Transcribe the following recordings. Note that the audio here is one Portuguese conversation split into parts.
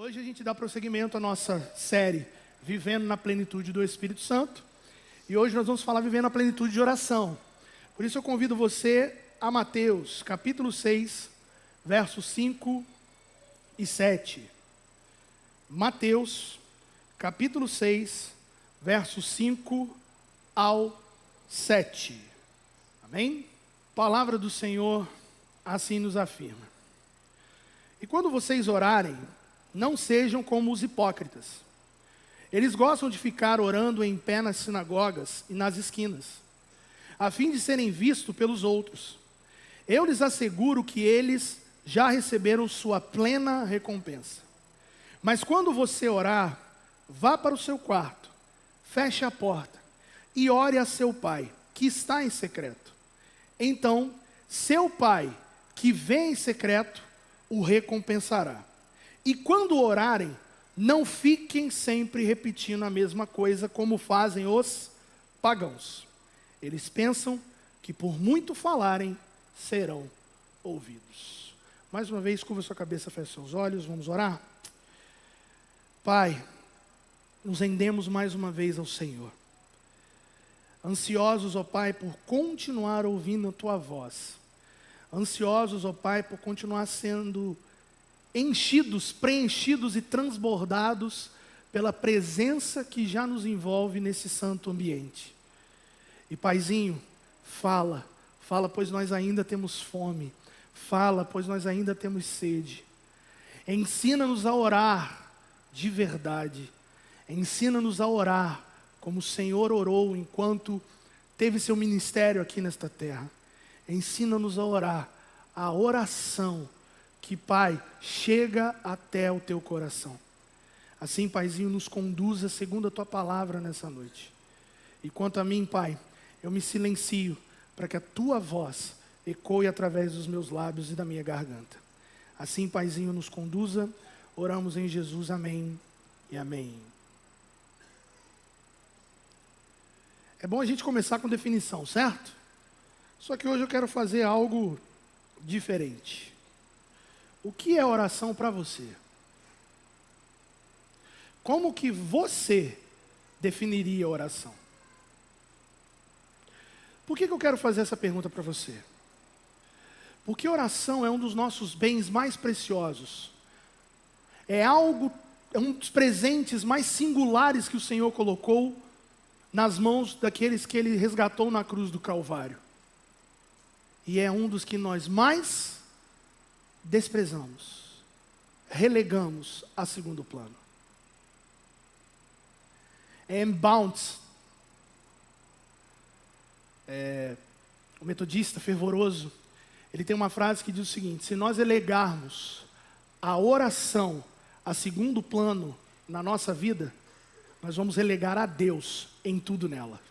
Hoje a gente dá prosseguimento à nossa série Vivendo na Plenitude do Espírito Santo. E hoje nós vamos falar Vivendo na Plenitude de Oração. Por isso eu convido você a Mateus, capítulo 6, versos 5 e 7. Mateus, capítulo 6, versos 5 ao 7. Amém? Palavra do Senhor assim nos afirma. E quando vocês orarem, não sejam como os hipócritas. Eles gostam de ficar orando em pé nas sinagogas e nas esquinas, a fim de serem vistos pelos outros. Eu lhes asseguro que eles já receberam sua plena recompensa. Mas quando você orar, vá para o seu quarto, feche a porta e ore a seu pai, que está em secreto. Então, seu pai, que vê em secreto, o recompensará. E quando orarem, não fiquem sempre repetindo a mesma coisa como fazem os pagãos. Eles pensam que por muito falarem, serão ouvidos. Mais uma vez, curva sua cabeça, feche seus olhos, vamos orar? Pai, nos rendemos mais uma vez ao Senhor. Ansiosos, ó Pai, por continuar ouvindo a Tua voz. Ansiosos, ó Pai, por continuar sendo enchidos, preenchidos e transbordados pela presença que já nos envolve nesse santo ambiente. E Paizinho, fala, pois nós ainda temos fome. Fala, pois nós ainda temos sede. Ensina-nos a orar de verdade. Ensina-nos a orar como o Senhor orou enquanto teve seu ministério aqui nesta terra. Ensina-nos a orar a oração que, Pai, chega até o Teu coração. Assim, Paizinho, nos conduza segundo a Tua palavra nessa noite. E quanto a mim, Pai, eu me silencio para que a Tua voz ecoe através dos meus lábios e da minha garganta. Assim, Paizinho, nos conduza. Oramos em Jesus, amém e amém. É bom a gente começar com definição, certo? Só que hoje eu quero fazer algo diferente. O que é oração para você? Como que você definiria oração? Por que eu quero fazer essa pergunta para você? Porque oração é um dos nossos bens mais preciosos. É um dos presentes mais singulares que o Senhor colocou nas mãos daqueles que Ele resgatou na cruz do Calvário. E é um dos que nós mais desprezamos, relegamos a segundo plano. Bounce, o metodista fervoroso, ele tem uma frase que diz o seguinte: se nós relegarmos a oração a segundo plano na nossa vida, nós vamos relegar a Deus em tudo nela.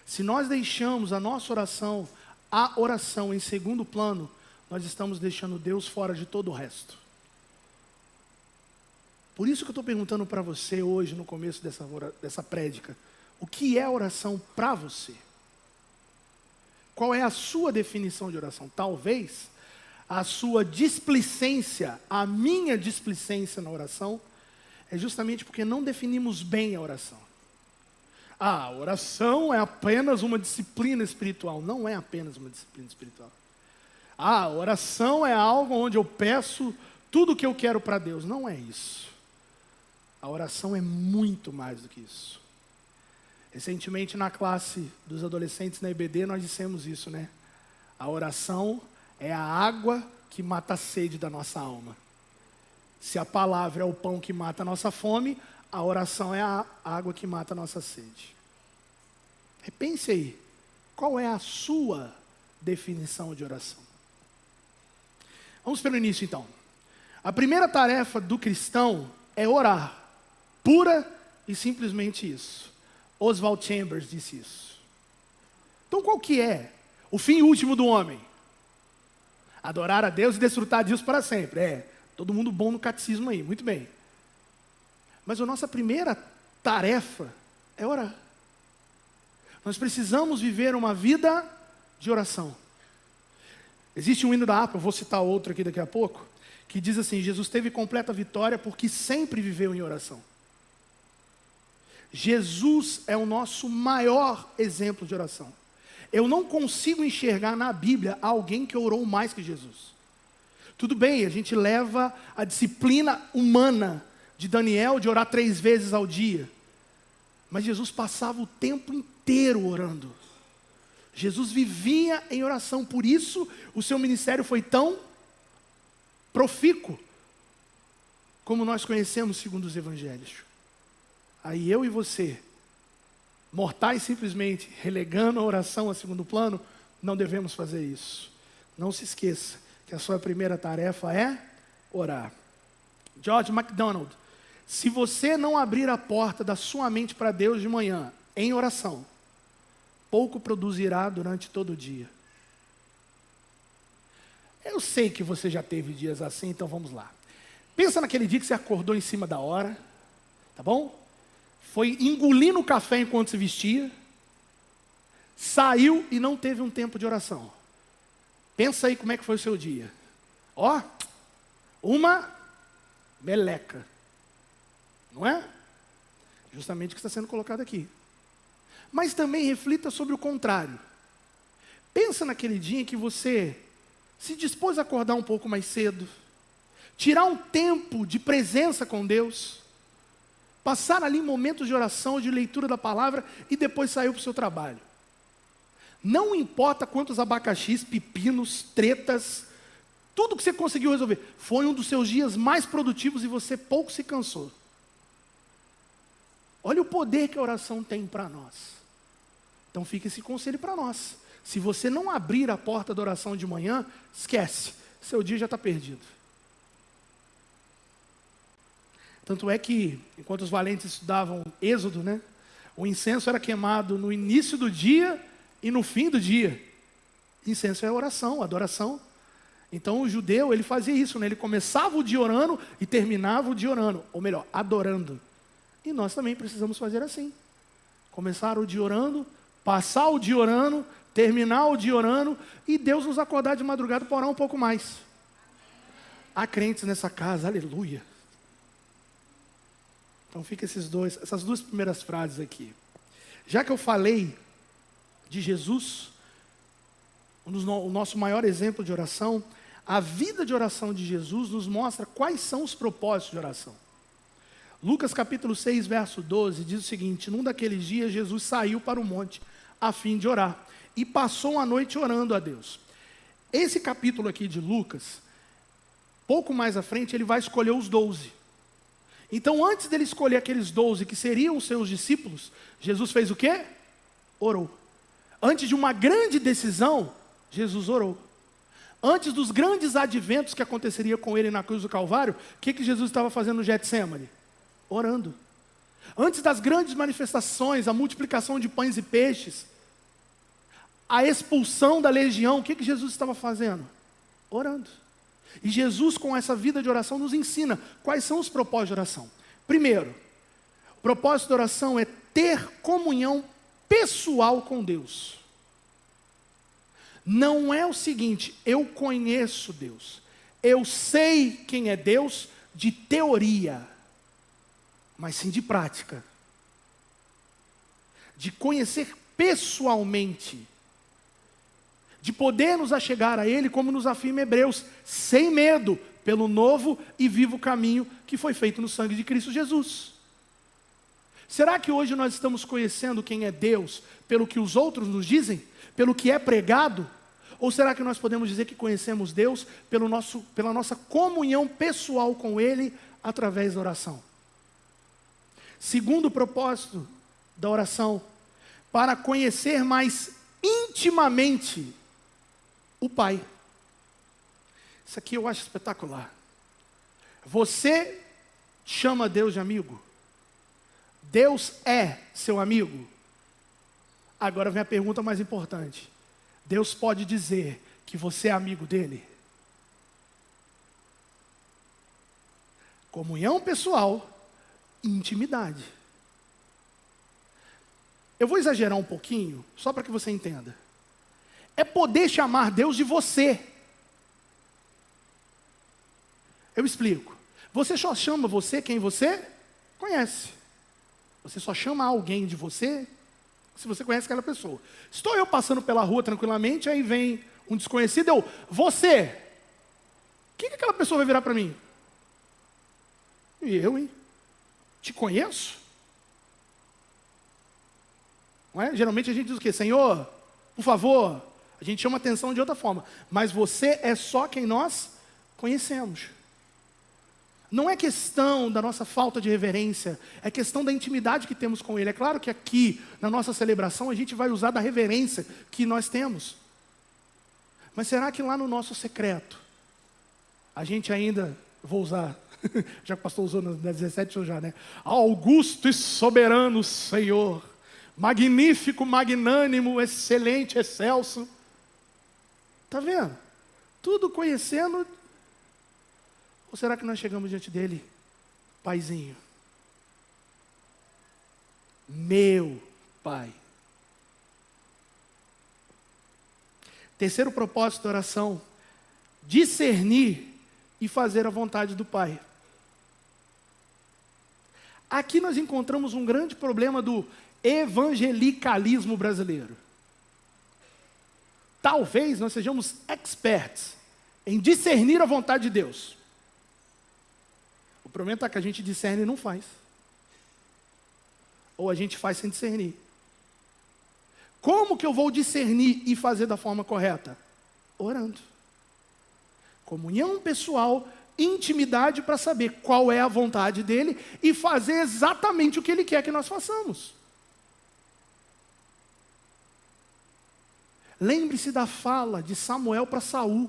Se nós deixamos a nossa oração, a oração em segundo plano, nós estamos deixando Deus fora de todo o resto. Por isso que eu estou perguntando para você hoje, no começo dessa prédica, o que é oração para você? Qual é a sua definição de oração? Talvez a sua displicência, a minha displicência na oração, é justamente porque não definimos bem a oração. A oração é apenas uma disciplina espiritual. Não é apenas uma disciplina espiritual. A oração é algo onde eu peço tudo o que eu quero para Deus. Não é isso. A oração é muito mais do que isso. Recentemente na classe dos adolescentes na EBD nós dissemos isso, né? A oração é a água que mata a sede da nossa alma. Se a palavra é o pão que mata a nossa fome, a oração é a água que mata a nossa sede. Repense aí, qual é a sua definição de oração? Vamos pelo início então. A primeira tarefa do cristão é orar, pura e simplesmente isso. Oswald Chambers disse isso. Então qual que é o fim último do homem? Adorar a Deus e desfrutar disso para sempre. Todo mundo bom no catecismo aí, muito bem. Mas a nossa primeira tarefa é orar. Nós precisamos viver uma vida de oração. Existe um hino da APA, vou citar outro aqui daqui a pouco, que diz assim: Jesus teve completa vitória porque sempre viveu em oração. Jesus é o nosso maior exemplo de oração. Eu não consigo enxergar na Bíblia alguém que orou mais que Jesus. Tudo bem, a gente leva a disciplina humana de Daniel de orar 3 vezes ao dia. Mas Jesus passava o tempo inteiro orando. Jesus vivia em oração, por isso o seu ministério foi tão profícuo, como nós conhecemos segundo os evangelhos. Aí eu e você, mortais simplesmente relegando a oração a segundo plano, não devemos fazer isso. Não se esqueça que a sua primeira tarefa é orar. George MacDonald: se você não abrir a porta da sua mente para Deus de manhã, em oração, pouco produzirá durante todo o dia. Eu sei que você já teve dias assim, então vamos lá. Pensa naquele dia que você acordou em cima da hora, tá bom? Foi engolindo o café enquanto se vestia, saiu e não teve um tempo de oração. Pensa aí como é que foi o seu dia. Ó, uma meleca. Não é? Justamente o que está sendo colocado aqui. Mas também reflita sobre o contrário. Pensa naquele dia em que você se dispôs a acordar um pouco mais cedo, tirar um tempo de presença com Deus, passar ali momentos de oração, de leitura da palavra e depois saiu para o seu trabalho. Não importa quantos abacaxis, pepinos, tretas, tudo que você conseguiu resolver, foi um dos seus dias mais produtivos e você pouco se cansou. Olha o poder que a oração tem para nós. Então fica esse conselho para nós. Se você não abrir a porta da oração de manhã, esquece, seu dia já está perdido. Tanto é que, enquanto os valentes estudavam Êxodo, né, o incenso era queimado no início do dia e no fim do dia. Incenso é oração, adoração. Então o judeu, ele fazia isso, né? Ele começava o dia orando e terminava o dia orando, ou melhor, adorando. E nós também precisamos fazer assim. Começar o dia orando, passar o dia orando, terminar o dia orando, e Deus nos acordar de madrugada para orar um pouco mais. Há crentes nessa casa, aleluia. Então fica essas 2 primeiras frases aqui. Já que eu falei de Jesus, o nosso maior exemplo de oração, a vida de oração de Jesus nos mostra quais são os propósitos de oração. Lucas capítulo 6, verso 12, diz o seguinte: num daqueles dias Jesus saiu para o monte a fim de orar, e passou a noite orando a Deus. Esse capítulo aqui de Lucas, pouco mais à frente, ele vai escolher os 12. Então, antes dele escolher aqueles 12 que seriam os seus discípulos, Jesus fez o quê? Orou. Antes de uma grande decisão, Jesus orou. Antes dos grandes adventos que aconteceria com ele na cruz do Calvário, o que Jesus estava fazendo no Getsêmani? Orando. Antes das grandes manifestações, a multiplicação de pães e peixes, a expulsão da legião, o que Jesus estava fazendo? Orando. E Jesus, com essa vida de oração, nos ensina quais são os propósitos de oração. Primeiro, o propósito de oração é ter comunhão pessoal com Deus. Não é o seguinte: eu conheço Deus, eu sei quem é Deus de teoria, mas sim de prática. De conhecer pessoalmente, de poder nos achegar a Ele, como nos afirma Hebreus, sem medo, pelo novo e vivo caminho que foi feito no sangue de Cristo Jesus. Será que hoje nós estamos conhecendo quem é Deus pelo que os outros nos dizem? Pelo que é pregado? Ou será que nós podemos dizer que conhecemos Deus pela nossa comunhão pessoal com Ele através da oração? Segundo propósito da oração, para conhecer mais intimamente o Pai. Isso aqui eu acho espetacular. Você chama Deus de amigo? Deus é seu amigo? Agora vem a pergunta mais importante. Deus pode dizer que você é amigo dele? Comunhão pessoal, intimidade. Eu vou exagerar um pouquinho, só para que você entenda. É poder chamar Deus de você. Eu explico. Você só chama você quem você conhece. Você só chama alguém de você se você conhece aquela pessoa. Estou eu passando pela rua tranquilamente, aí vem um desconhecido, você. O que aquela pessoa vai virar para mim? E eu, hein? Te conheço? Não é? Geralmente a gente diz o quê? Senhor, por favor. A gente chama atenção de outra forma. Mas você é só quem nós conhecemos. Não é questão da nossa falta de reverência, é questão da intimidade que temos com Ele. É claro que aqui, na nossa celebração, a gente vai usar da reverência que nós temos. Mas será que lá no nosso secreto, a gente ainda, vou usar, já que o pastor usou na 17, eu já, né? Augusto e soberano Senhor, magnífico, magnânimo, excelente, excelso. Está vendo? Tudo conhecendo. Ou será que nós chegamos diante dele, Paizinho? Meu Pai. Terceiro propósito da oração: discernir e fazer a vontade do Pai. Aqui nós encontramos um grande problema do evangelicalismo brasileiro. Talvez nós sejamos experts em discernir a vontade de Deus. O problema é que a gente discerne e não faz. Ou a gente faz sem discernir. Como que eu vou discernir e fazer da forma correta? Orando. Comunhão pessoal, intimidade para saber qual é a vontade dele e fazer exatamente o que ele quer que nós façamos. Lembre-se da fala de Samuel para Saul.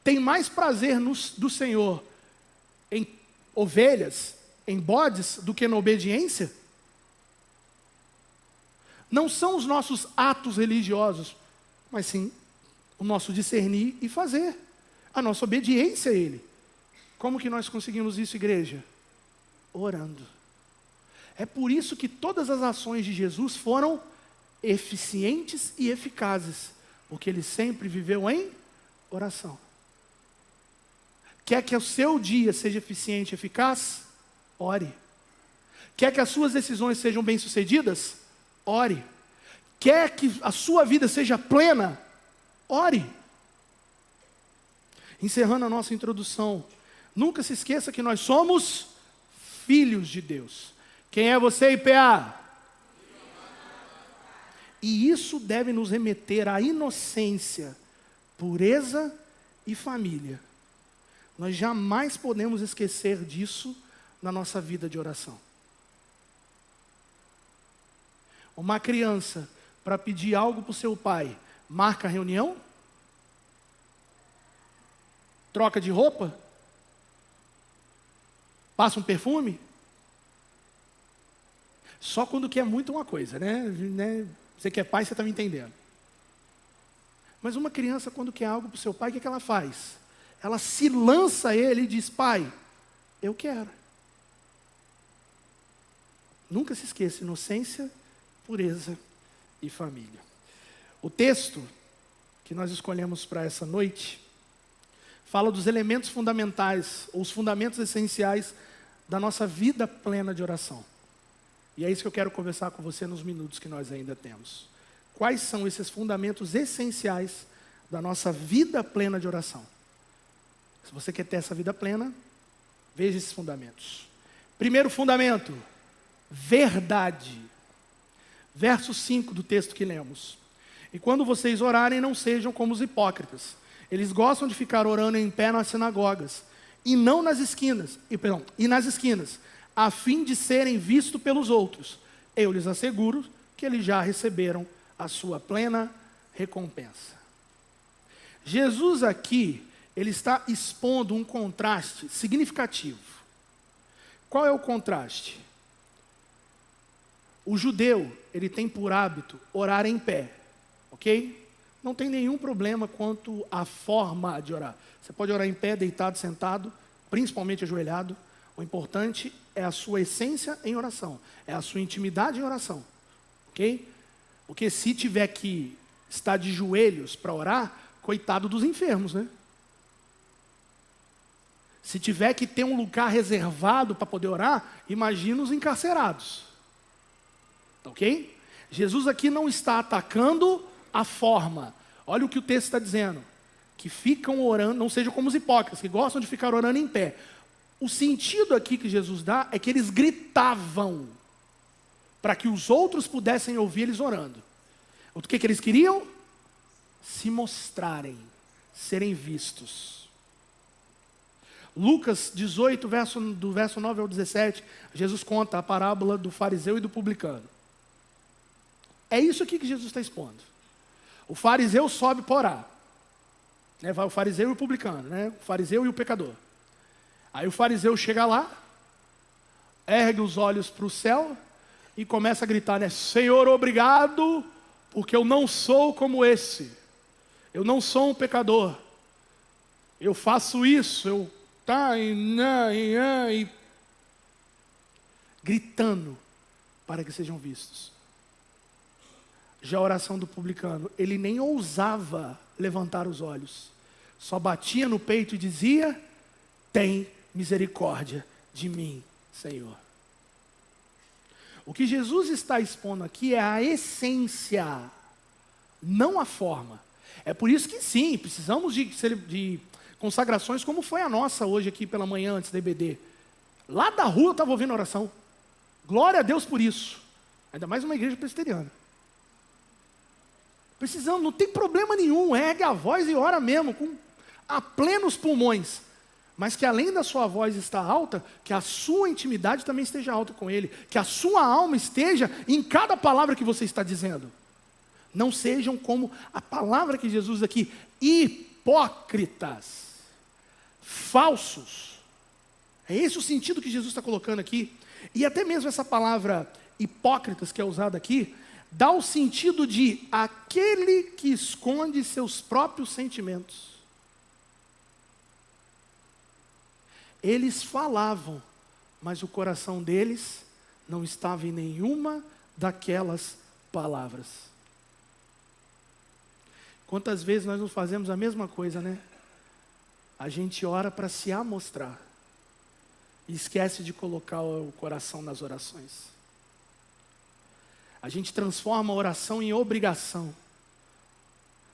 Tem mais prazer do Senhor em ovelhas, em bodes, do que na obediência? Não são os nossos atos religiosos, mas sim o nosso discernir e fazer. A nossa obediência a Ele. Como que nós conseguimos isso, igreja? Orando. É por isso que todas as ações de Jesus foram eficientes e eficazes, porque Ele sempre viveu em oração. Quer que o seu dia seja eficiente e eficaz? Ore. Quer que as suas decisões sejam bem-sucedidas? Ore. Quer que a sua vida seja plena? Ore. Encerrando a nossa introdução, nunca se esqueça que nós somos filhos de Deus. Quem é você, IPA? E isso deve nos remeter à inocência, pureza e família. Nós jamais podemos esquecer disso na nossa vida de oração. Uma criança, para pedir algo para o seu pai, marca a reunião? Troca de roupa? Passa um perfume? Só quando quer muito uma coisa, né? Você que é pai, você está me entendendo. Mas uma criança, quando quer algo para o seu pai, o que ela faz? Ela se lança a ele e diz: pai, eu quero. Nunca se esqueça: inocência, pureza e família. O texto que nós escolhemos para essa noite fala dos elementos fundamentais, ou os fundamentos essenciais da nossa vida plena de oração. E é isso que eu quero conversar com você nos minutos que nós ainda temos. Quais são esses fundamentos essenciais da nossa vida plena de oração? Se você quer ter essa vida plena, veja esses fundamentos. Primeiro fundamento: verdade. Verso 5 do texto que lemos. E quando vocês orarem, não sejam como os hipócritas. Eles gostam de ficar orando em pé nas sinagogas, e nas esquinas, a fim de serem vistos pelos outros. Eu lhes asseguro que eles já receberam a sua plena recompensa. Jesus aqui, ele está expondo um contraste significativo. Qual é o contraste? O judeu, ele tem por hábito orar em pé, ok? Não tem nenhum problema quanto à forma de orar. Você pode orar em pé, deitado, sentado, principalmente ajoelhado. O importante é a sua essência em oração, é a sua intimidade em oração, ok? Porque se tiver que estar de joelhos para orar, coitado dos enfermos, né? Se tiver que ter um lugar reservado para poder orar, imagina os encarcerados. Ok? Jesus aqui não está atacando a forma. Olha o que o texto está dizendo. Que ficam orando, não sejam como os hipócritas, que gostam de ficar orando em pé. O sentido aqui que Jesus dá é que eles gritavam para que os outros pudessem ouvir eles orando. O que eles queriam? Se mostrarem, serem vistos. Lucas 18, do verso 9 ao 17, Jesus conta a parábola do fariseu e do publicano. É isso aqui que Jesus está expondo. O fariseu sobe para orar. Vai o fariseu e o publicano, o fariseu e o pecador. Aí o fariseu chega lá, ergue os olhos para o céu e começa a gritar, Senhor, obrigado, porque eu não sou como esse. Eu não sou um pecador. Eu faço isso, gritando para que sejam vistos. Já a oração do publicano, ele nem ousava levantar os olhos. Só batia no peito e dizia, tem misericórdia de mim, Senhor. O que Jesus está expondo aqui é a essência, não a forma. É por isso que sim, precisamos de consagrações como foi a nossa hoje aqui pela manhã antes da EBD. Lá da rua eu estava ouvindo a oração. Glória a Deus por isso. Ainda mais uma igreja presbiteriana. Precisamos, não tem problema nenhum, ergue a voz e ora mesmo, a plenos pulmões. Mas que além da sua voz estar alta, que a sua intimidade também esteja alta com Ele. Que a sua alma esteja em cada palavra que você está dizendo. Não sejam como a palavra que Jesus aqui, hipócritas, falsos. É esse o sentido que Jesus está colocando aqui. E até mesmo essa palavra hipócritas que é usada aqui, dá o sentido de aquele que esconde seus próprios sentimentos. Eles falavam, mas o coração deles não estava em nenhuma daquelas palavras. Quantas vezes nós não fazemos a mesma coisa, A gente ora para se amostrar e esquece de colocar o coração nas orações. A gente transforma a oração em obrigação.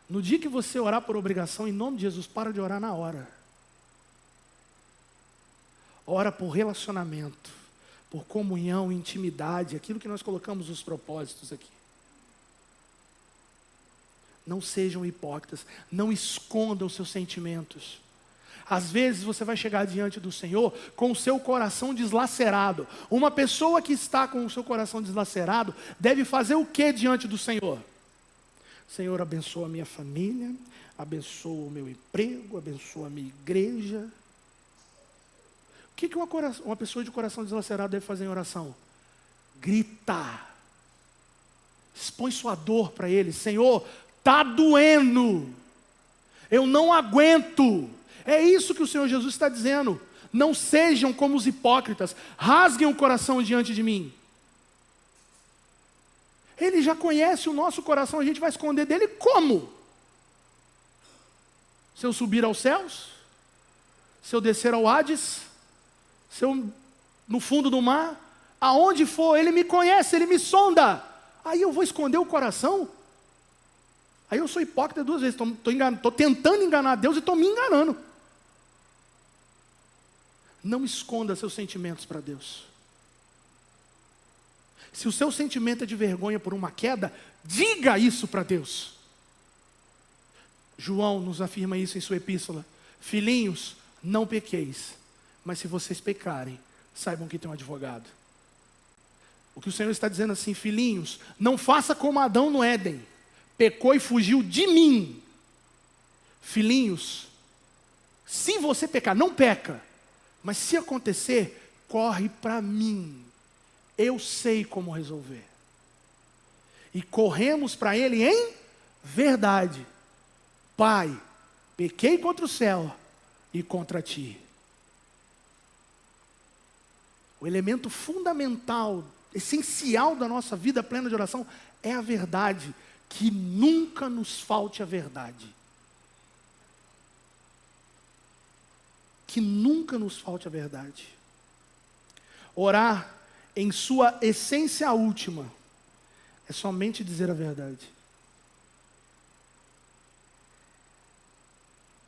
No dia que você orar por obrigação, em nome de Jesus, para de orar na hora. Ora por relacionamento, por comunhão, intimidade, aquilo que nós colocamos nos propósitos aqui. Não sejam hipócritas, não escondam os seus sentimentos. Às vezes você vai chegar diante do Senhor com o seu coração deslacerado. Uma pessoa que está com o seu coração deslacerado deve fazer o que diante do Senhor? Senhor, abençoa a minha família, abençoa o meu emprego, abençoa a minha igreja. O que uma pessoa de coração deslacerado deve fazer em oração? Gritar. Expõe sua dor para Ele. Senhor, está doendo. Eu não aguento. É isso que o Senhor Jesus está dizendo. Não sejam como os hipócritas. Rasguem o coração diante de mim. Ele já conhece o nosso coração. A gente vai esconder dele como? Se eu subir aos céus? Se eu descer ao Hades? Se eu no fundo do mar? Aonde for, Ele me conhece, Ele me sonda. Aí eu vou esconder o coração? Aí eu sou hipócrita duas vezes. Estou tentando enganar Deus e estou me enganando. Não esconda seus sentimentos para Deus. Se o seu sentimento é de vergonha por uma queda, diga isso para Deus. João nos afirma isso em sua epístola. Filhinhos, não pequeis, mas se vocês pecarem, saibam que tem um advogado. O que o Senhor está dizendo assim, filhinhos, não faça como Adão no Éden, pecou e fugiu de mim. Filhinhos, se você pecar, não peca, mas se acontecer, corre para mim. Eu sei como resolver. E corremos para Ele em verdade. Pai, pequei contra o céu e contra Ti. O elemento fundamental, essencial da nossa vida plena de oração é a verdade. Que nunca nos falte a verdade. que nunca nos falte a verdade. Orar, em sua essência última, é somente dizer a verdade.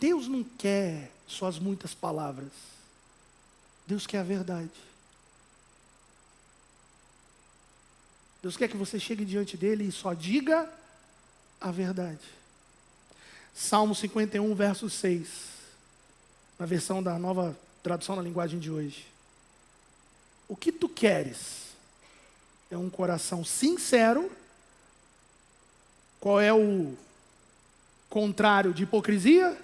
Deus não quer só as muitas palavras. Deus quer a verdade. Deus quer que você chegue diante dele e só diga a verdade. Salmo 51, verso 6. Na versão da Nova Tradução na linguagem de hoje. O que tu queres é um coração sincero. Qual é o contrário de hipocrisia?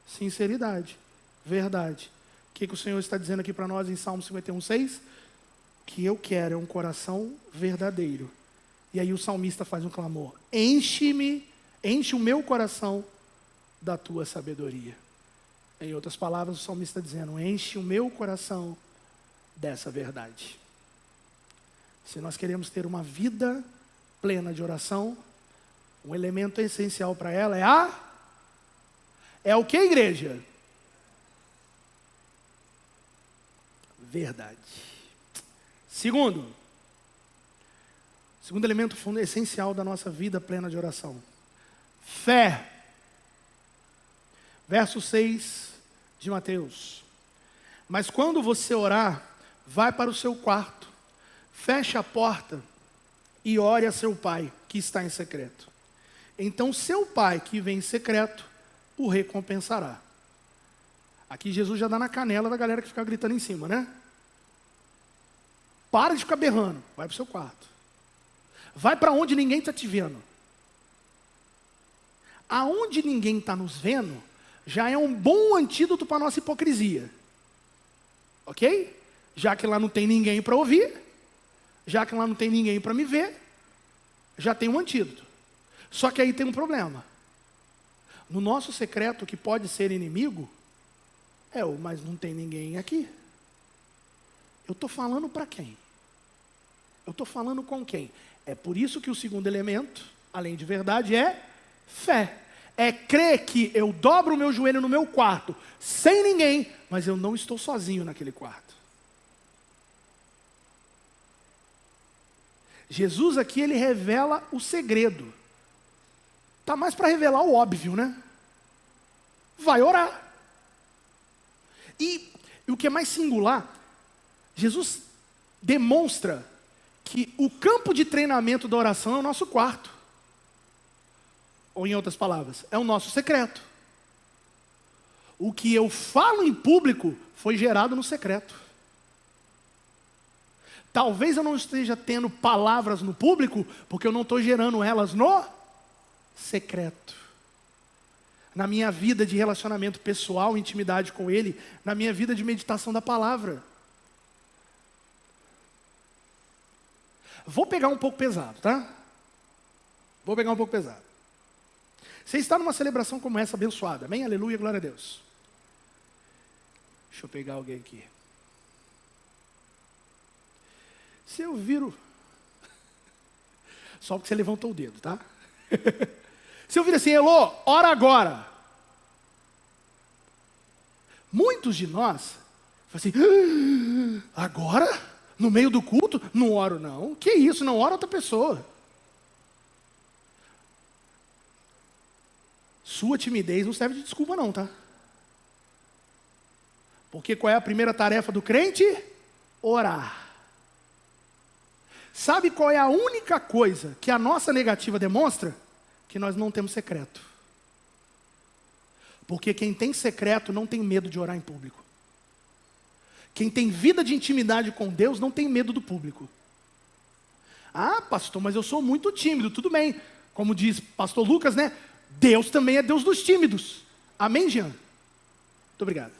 Sinceridade, verdade. O que o Senhor está dizendo aqui para nós em Salmo 51, 6? O que eu quero é um coração verdadeiro. E aí o salmista faz um clamor: enche o meu coração da tua sabedoria. Em outras palavras, o salmista está dizendo: enche o meu coração dessa verdade. Se nós queremos ter uma vida plena de oração, um elemento essencial para ela é o que, igreja? Verdade. Segundo elemento essencial da nossa vida plena de oração: fé. Verso 6 de Mateus. Mas quando você orar, vai para o seu quarto, feche a porta e ore a seu pai, que está em secreto. Então seu pai, que vem em secreto, o recompensará. Aqui Jesus já dá na canela da galera que fica gritando em cima, né? Para de ficar berrando, vai para o seu quarto. Vai para onde ninguém está te vendo. Aonde ninguém está nos vendo, já é um bom antídoto para a nossa hipocrisia. Ok? Já que lá não tem ninguém para ouvir, já que lá não tem ninguém para me ver, já tem um antídoto. Só que aí tem um problema. No nosso secreto, que pode ser inimigo, mas não tem ninguém aqui. Eu estou falando para quem? Eu estou falando com quem? É por isso que o segundo elemento, além de verdade, é fé. É crer que eu dobro o meu joelho no meu quarto, sem ninguém, mas eu não estou sozinho naquele quarto. Jesus aqui, ele revela o segredo. Está mais para revelar o óbvio, né? Vai orar. E o que é mais singular, Jesus demonstra que o campo de treinamento da oração é o nosso quarto. Ou em outras palavras, é o nosso secreto. O que eu falo em público foi gerado no secreto. Talvez eu não esteja tendo palavras no público, porque eu não estou gerando elas no secreto. Na minha vida de relacionamento pessoal, intimidade com Ele, na minha vida de meditação da palavra. Vou pegar um pouco pesado, tá? Vou pegar um pouco pesado. Você está numa celebração como essa, abençoada. Amém? Aleluia, glória a Deus. Deixa eu pegar alguém aqui. Se eu viro... Só porque você levantou o dedo, tá? Se eu vir assim: Elô, ora agora. Muitos de nós falam assim: agora? No meio do culto? Não oro não. Que isso, não ora outra pessoa. Sua timidez não serve de desculpa não, tá? Porque qual é a primeira tarefa do crente? Orar. Sabe qual é a única coisa que a nossa negativa demonstra? Que nós não temos secreto. Porque quem tem secreto não tem medo de orar em público. Quem tem vida de intimidade com Deus não tem medo do público. Ah, pastor, mas eu sou muito tímido. Tudo bem. Como diz pastor Lucas, né? Deus também é Deus dos tímidos. Amém, Jean? Muito obrigado.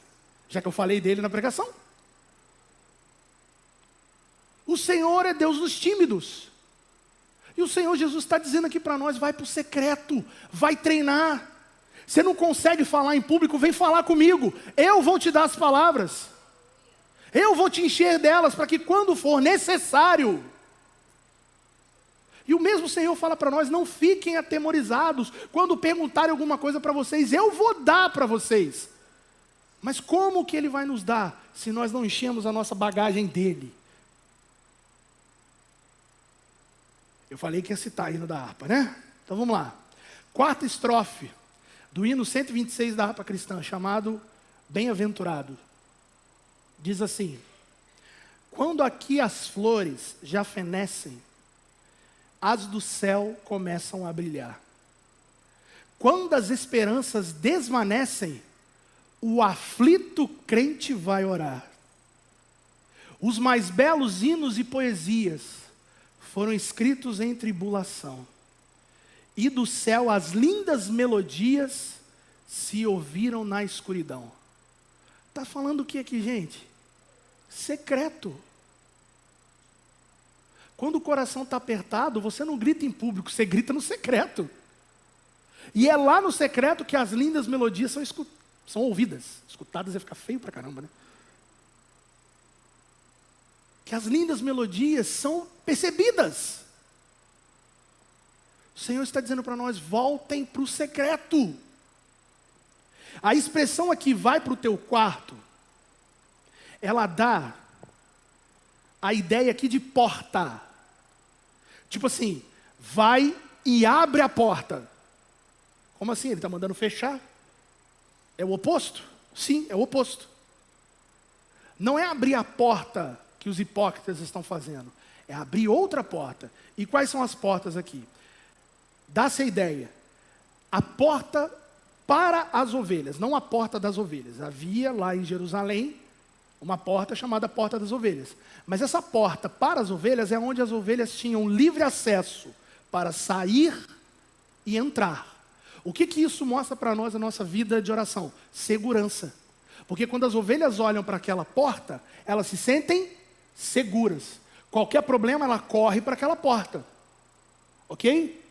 Já que eu falei dele na pregação. O Senhor é Deus dos tímidos. E o Senhor Jesus está dizendo aqui para nós: vai para o secreto, vai treinar. Você não consegue falar em público, vem falar comigo. Eu vou te dar as palavras. Eu vou te encher delas para que quando for necessário. E o mesmo Senhor fala para nós: não fiquem atemorizados. Quando perguntarem alguma coisa para vocês, eu vou dar para vocês. Mas como que Ele vai nos dar se nós não enchemos a nossa bagagem dEle? Eu falei que ia citar hino da harpa, né? Então vamos lá. Quarta estrofe do hino 126 da harpa cristã, chamado Bem-aventurado. Diz assim: quando aqui as flores já fenecem, as do céu começam a brilhar. Quando as esperanças desvanecem, o aflito crente vai orar. Os mais belos hinos e poesias foram escritos em tribulação, e do céu as lindas melodias se ouviram na escuridão. Está falando o que aqui, gente? Secreto. Quando o coração está apertado, você não grita em público, você grita no secreto. E é lá no secreto que as lindas melodias são ouvidas. Escutadas ia ficar feio pra caramba, né? Que as lindas melodias são percebidas. O Senhor está dizendo para nós: voltem para o secreto. A expressão aqui, vai para o teu quarto, ela dá a ideia aqui de porta. Tipo assim, vai e abre a porta. Como assim? Ele está mandando fechar? É o oposto? Sim, é o oposto. Não é abrir a porta que os hipócritas estão fazendo, é abrir outra porta. E quais são as portas aqui? Dá-se a ideia, a porta para as ovelhas, não a porta das ovelhas. Havia lá em Jerusalém uma porta chamada Porta das Ovelhas. Mas essa porta para as ovelhas é onde as ovelhas tinham livre acesso para sair e entrar. O que isso mostra para nós na nossa vida de oração? Segurança. Porque quando as ovelhas olham para aquela porta, elas se sentem seguras. Qualquer problema, ela corre para aquela porta. Ok?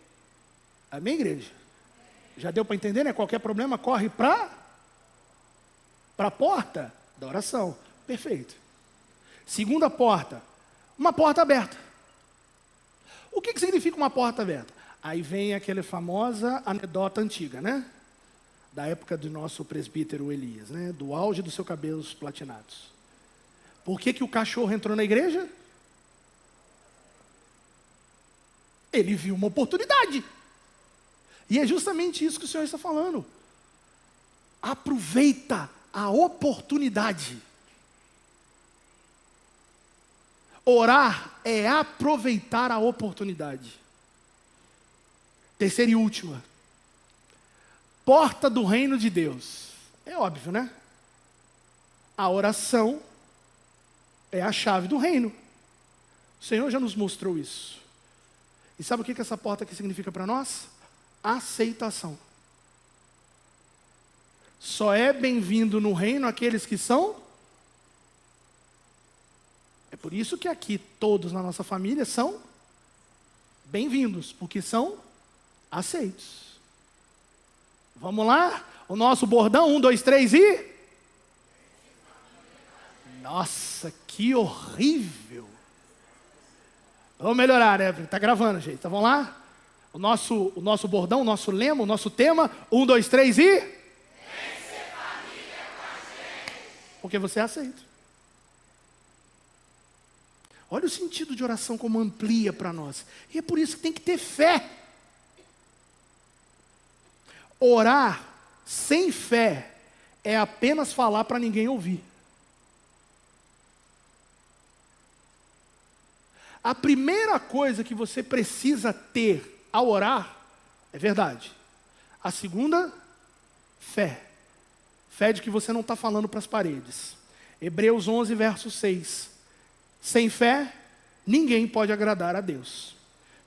Amém, igreja? Já deu para entender, né? Qualquer problema, corre para a porta da oração. Perfeito. Segunda porta, uma porta aberta. O que significa uma porta aberta? Aí vem aquela famosa anedota antiga, né? Da época do nosso presbítero Elias, né? Do auge dos seus cabelos platinados. Por que o cachorro entrou na igreja? Ele viu uma oportunidade. E é justamente isso que o Senhor está falando. Aproveita a oportunidade. Orar é aproveitar a oportunidade. Terceira e última. Porta do reino de Deus. É óbvio, né? A oração é a chave do reino. O Senhor já nos mostrou isso. E sabe o que essa porta aqui significa para nós? Aceitação. Só é bem-vindo no reino aqueles que são. É por isso que aqui todos na nossa família são bem-vindos, porque são aceitos. Vamos lá? O nosso bordão, 1, 2, 3 e... Nossa, que horrível. Vamos melhorar, né? Está gravando, gente. Então vamos lá? O nosso bordão, o nosso lema, o nosso tema, 1, 2, 3 e... Porque você é aceito. Olha o sentido de oração como amplia para nós. E é por isso que tem que ter fé. Orar sem fé é apenas falar para ninguém ouvir. A primeira coisa que você precisa ter ao orar é verdade. A segunda, fé. Fé de que você não está falando para as paredes. Hebreus 11, verso 6. Sem fé, ninguém pode agradar a Deus.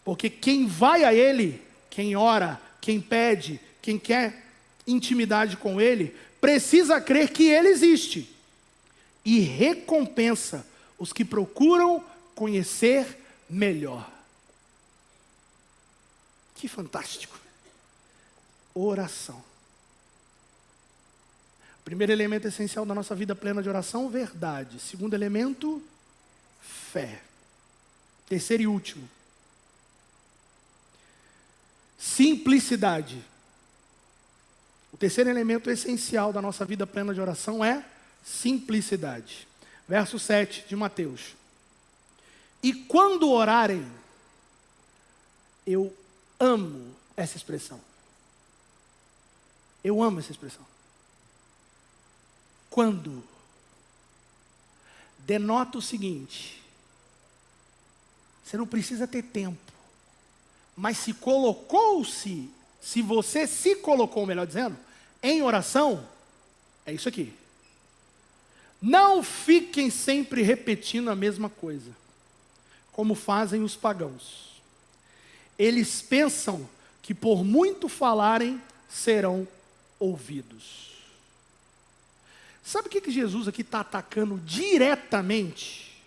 Porque quem vai a Ele, quem ora, quem pede, quem quer intimidade com Ele, precisa crer que Ele existe. E recompensa os que procuram conhecer melhor. Que fantástico. Oração. Primeiro elemento essencial da nossa vida plena de oração, verdade. Segundo elemento, fé. Terceiro e último, simplicidade. O terceiro elemento essencial da nossa vida plena de oração é simplicidade. Verso 7 de Mateus. E quando orarem, eu amo essa expressão. Eu amo essa expressão. Quando denota o seguinte: você não precisa ter tempo, mas se você se colocou, melhor dizendo, em oração, é isso aqui. Não fiquem sempre repetindo a mesma coisa, como fazem os pagãos. Eles pensam que por muito falarem, serão ouvidos. Sabe o que Jesus aqui está atacando diretamente?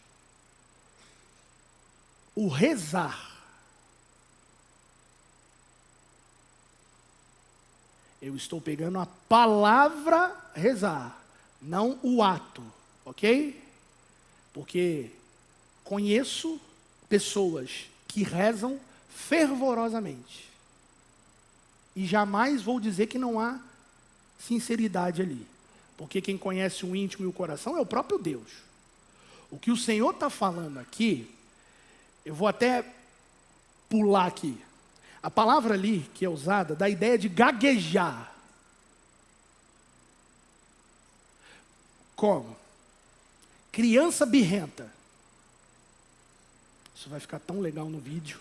O rezar. Eu estou pegando a palavra rezar, não o ato, ok? Porque conheço pessoas que rezam fervorosamente. E jamais vou dizer que não há sinceridade ali. Porque quem conhece o íntimo e o coração é o próprio Deus. O que o Senhor está falando aqui, eu vou até pular aqui. A palavra ali que é usada dá a ideia de gaguejar. Como? Criança birrenta. Isso vai ficar tão legal no vídeo.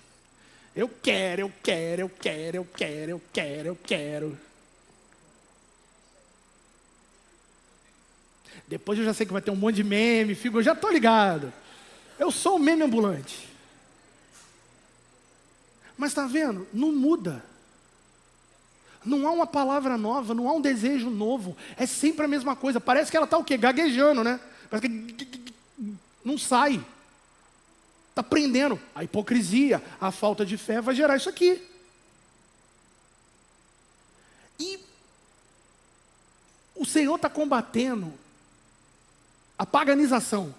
Eu quero. Depois eu já sei que vai ter um monte de meme, eu já estou ligado. Eu sou o meme ambulante. Mas está vendo? Não muda. Não há uma palavra nova, não há um desejo novo. É sempre a mesma coisa. Parece que ela está o quê? Gaguejando, né? Parece que não sai. Está prendendo. A hipocrisia, a falta de fé vai gerar isso aqui. E o Senhor está combatendo a paganização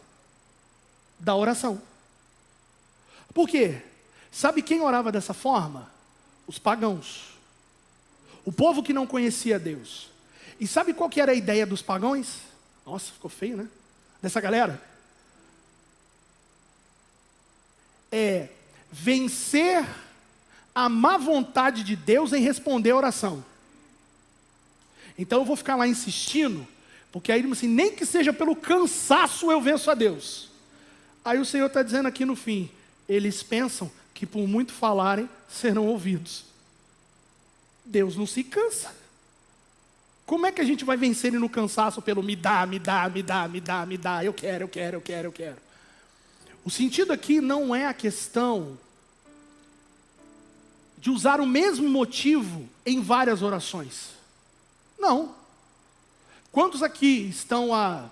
da oração. Por quê? Sabe quem orava dessa forma? Os pagãos. O povo que não conhecia Deus. E sabe qual que era a ideia dos pagãos? Nossa, ficou feio, né? Dessa galera. É vencer a má vontade de Deus em responder a oração. Então eu vou ficar lá insistindo, porque aí assim, nem que seja pelo cansaço eu venço a Deus. Aí o Senhor está dizendo aqui no fim, eles pensam que por muito falarem, serão ouvidos. Deus não se cansa. Como é que a gente vai vencer ele no cansaço pelo me dá, eu quero. O sentido aqui não é a questão de usar o mesmo motivo em várias orações. Não. Quantos aqui estão há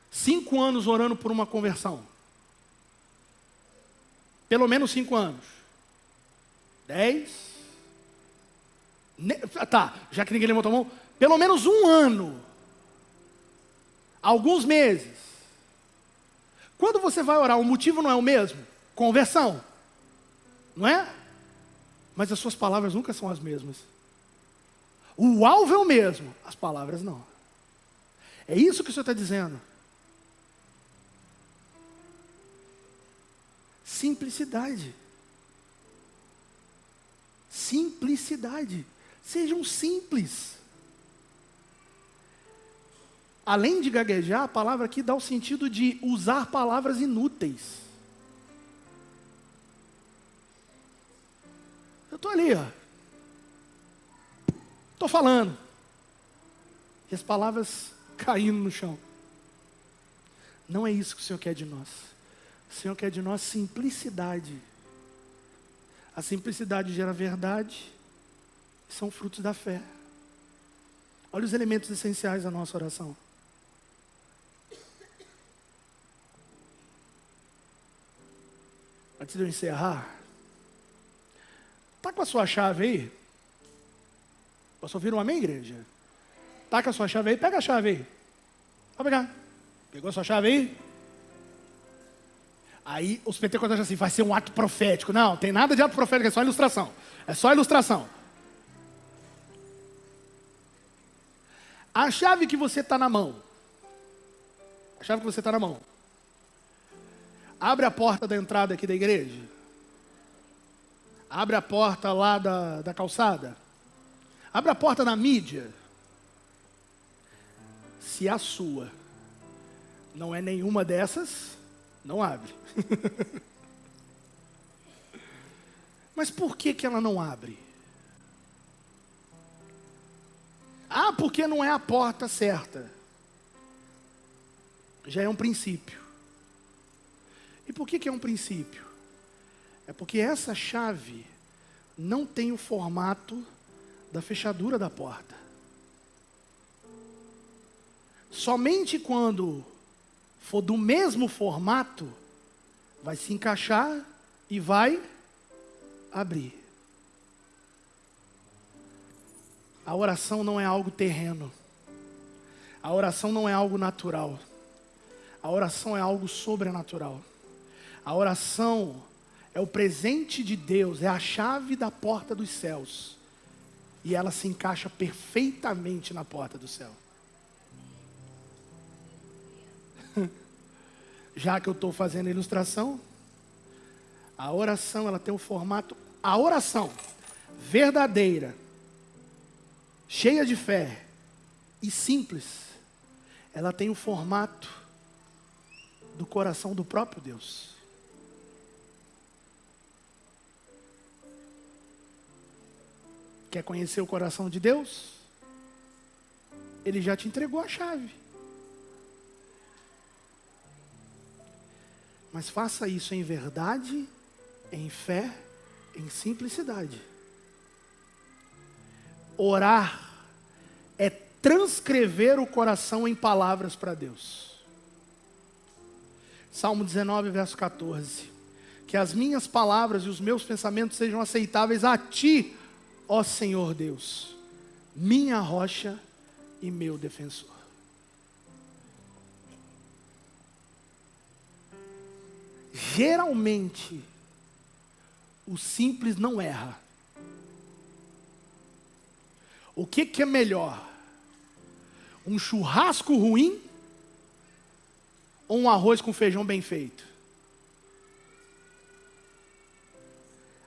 5 anos orando por uma conversão? Pelo menos 5 anos. 10? Tá, já que ninguém levantou a mão. Pelo menos 1 ano. Alguns meses. Quando você vai orar, o motivo não é o mesmo? Conversão. Não é? Mas as suas palavras nunca são as mesmas. O alvo é o mesmo, as palavras não. É isso que o Senhor está dizendo. Simplicidade. Simplicidade. Sejam simples. Além de gaguejar, a palavra aqui dá o sentido de usar palavras inúteis. Eu estou ali, ó. Estou falando. E as palavras caindo no chão. Não é isso que o Senhor quer de nós. O Senhor quer de nós simplicidade. A simplicidade gera verdade. São frutos da fé. Olha os elementos essenciais da nossa oração. Antes de eu encerrar, está com a sua chave aí? Posso ouvir um amém, igreja? Está com a sua chave aí? Pega a chave aí. Pode pegar. Pegou a sua chave aí? Aí os pentecostais assim, vai ser um ato profético. Não, tem nada de ato profético, é só ilustração. É só ilustração. A chave que você está na mão. A chave que você está na mão. Abre a porta da entrada aqui da igreja. Abre a porta lá da calçada. Abre a porta da mídia. Se a sua não é nenhuma dessas, não abre. Mas por que ela não abre? Ah, porque não é a porta certa. Já é um princípio. E por que é um princípio? É porque essa chave não tem o formato da fechadura da porta. Somente quando for do mesmo formato, vai se encaixar e vai abrir. A oração não é algo terreno. A oração não é algo natural. A oração é algo sobrenatural. A oração é o presente de Deus, é a chave da porta dos céus. E ela se encaixa perfeitamente na porta do céu. Já que eu estou fazendo a ilustração, a oração ela tem um formato, a oração verdadeira, cheia de fé e simples, ela tem o formato do coração do próprio Deus. Quer conhecer o coração de Deus? Ele já te entregou a chave. Mas faça isso em verdade, em fé, em simplicidade. Orar é transcrever o coração em palavras para Deus. Salmo 19, verso 14. Que as minhas palavras e os meus pensamentos sejam aceitáveis a Ti, ó Senhor Deus, minha rocha e meu defensor. Geralmente, o simples não erra. O que é melhor? Um churrasco ruim ou um arroz com feijão bem feito?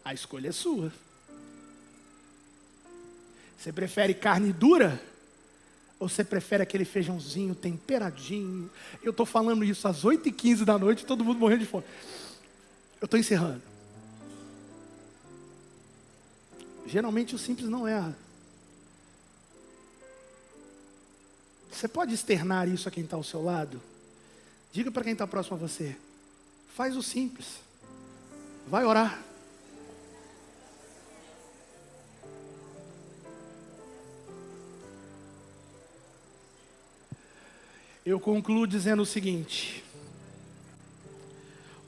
A escolha é sua. Você prefere carne dura? Ou você prefere aquele feijãozinho temperadinho? Eu estou falando isso às 8h15 da noite, todo mundo morrendo de fome. Eu estou encerrando. Geralmente o simples não erra. Você pode externar isso a quem está ao seu lado? Diga para quem está próximo a você. Faz o simples. Vai orar. Eu concluo dizendo o seguinte: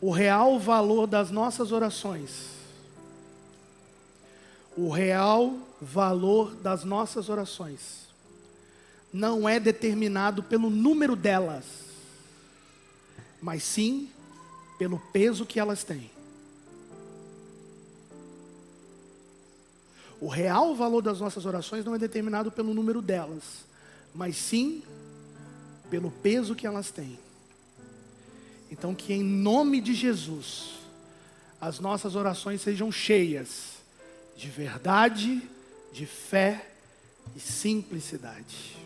o real valor das nossas orações, não é determinado pelo número delas, mas sim pelo peso que elas têm. O real valor das nossas orações não é determinado pelo número delas, mas sim pelo peso que elas têm. Então, que em nome de Jesus, as nossas orações sejam cheias de verdade, de fé e simplicidade.